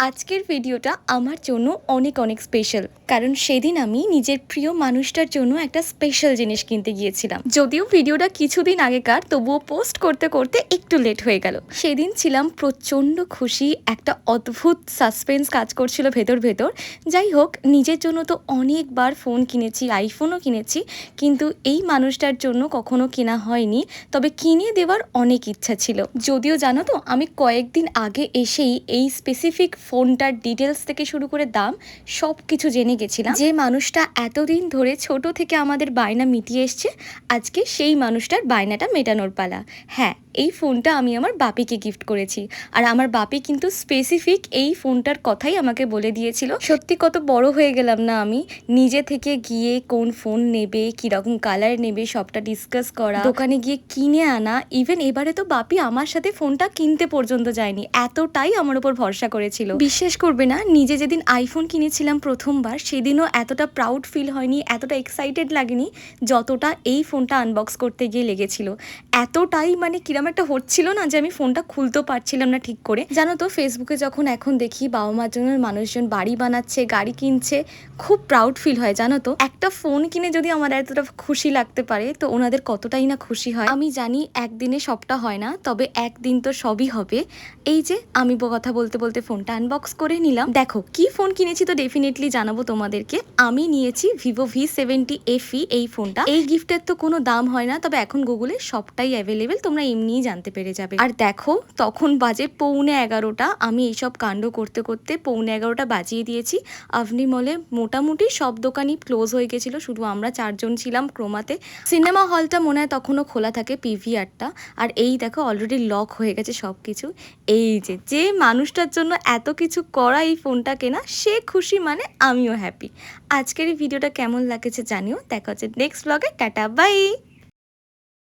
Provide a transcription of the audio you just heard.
আজকের ভিডিওটা আমার জন্য অনেক অনেক স্পেশাল, কারণ সেদিন আমি নিজের প্রিয় মানুষটার জন্য একটা স্পেশাল জিনিস কিনতে গিয়েছিলাম। যদিও ভিডিওটা কিছুদিন আগেকার, তবুও পোস্ট করতে করতে একটু লেট হয়ে গেল। সেদিন ছিলাম প্রচণ্ড খুশি, একটা অদ্ভুত সাসপেন্স কাজ করছিল ভেতর ভেতর। যাই হোক, নিজের জন্য তো অনেকবার ফোন কিনেছি, আইফোনও কিনেছি, কিন্তু এই মানুষটার জন্য কখনো কেনা হয়নি। তবে কিনে দেওয়ার অনেক ইচ্ছা ছিল। যদিও জানো তো, আমি কয়েকদিন আগে এসেই এই স্পেসিফিক ফোনটার ডিটেলস থেকে শুরু করে দাম সব কিছু জেনে গেছিলাম। যে মানুষটা এতদিন ধরে ছোট থেকে আমাদের বায়না মিটিয়ে এসছে, আজকে সেই মানুষটার বায়নাটা মেটানোর পালা। হ্যাঁ, এই ফোনটা আমি আমার বাপিকে গিফট করেছি। আর আমার বাপি কিন্তু স্পেসিফিক এই ফোনটার কথাই আমাকে বলে দিয়েছিল। সত্যি কত বড় হয়ে গেলাম না আমি, নিজে থেকে গিয়ে কোন ফোন নেবে, কীরকম কালার নেবে সবটা ডিসকাস করা, দোকানে গিয়ে কিনে আনা। ইভেন এবারে তো বাপি আমার সাথে ফোনটা কিনতে পর্যন্ত যায়নি, এতটাই আমার উপর ভরসা করেছিল। বিশ্বাস করবে না, নিজে যেদিন আইফোন কিনেছিলাম প্রথমবার, সেদিনও এতটা প্রাউড ফিল হয়নি, এতটা এক্সাইটেড লাগেনি যতটা এই ফোনটা আনবক্স করতে গিয়ে লেগেছিল। এতটাই মানে কিরম একটা হচ্ছিল না যে আমি ফোনটা খুলতেও পারছিলাম না ঠিক করে। জানো তো, ফেসবুকে যখন এখন দেখি বাবা মার জন্য মানুষজন বাড়ি বানাচ্ছে, গাড়ি কিনছে, খুব প্রাউড ফিল হয়। জানো তো, একটা ফোন কিনে যদি আমার এতটা খুশি লাগতে পারে, তো ওনাদের কতটাই না খুশি হয়। আমি জানি একদিনে সবটা হয় না, তবে একদিন তো সবই হবে। এই যে আমি কথা বলতে বলতে ফোনটা আনবক্স করে নিলাম। দেখো কি ফোন কিনেছি তো ডেফিনেটলি জানাবো তোমাদেরকে। আমি নিয়েছি ভিভো V70 FE এই ফোনটা। এই গিফটের তো কোনো দাম হয় না, তবে এখন গুগলে সবটাই অ্যাভেলেবেল, তোমরা এমনিই জানতে পেরে যাবে। আর দেখো, তখন বাজে 11:15। আমি এইসব কাণ্ড করতে করতে 11:15 বাজিয়ে দিয়েছি। আভনি মলে মোটামুটি সব দোকানই ক্লোজ হয়ে গেছিলো, শুধু আমরা 4 জন ছিলাম ক্রোমাতে। সিনেমা হলটা মনে হয় তখনও খোলা থাকে, PVRটা। আর এই দেখো অলরেডি লক হয়ে গেছে সব কিছু। এই যে মানুষটার জন্য এত কিছু করা, এই ফোনটা কেনা, সে খুশি মানে আমিও হ্যাপি। আজকের এই ভিডিওটা কেমন লাগেছে জানিও। দেখা হচ্ছে নেক্সট ব্লগে। Tata, by.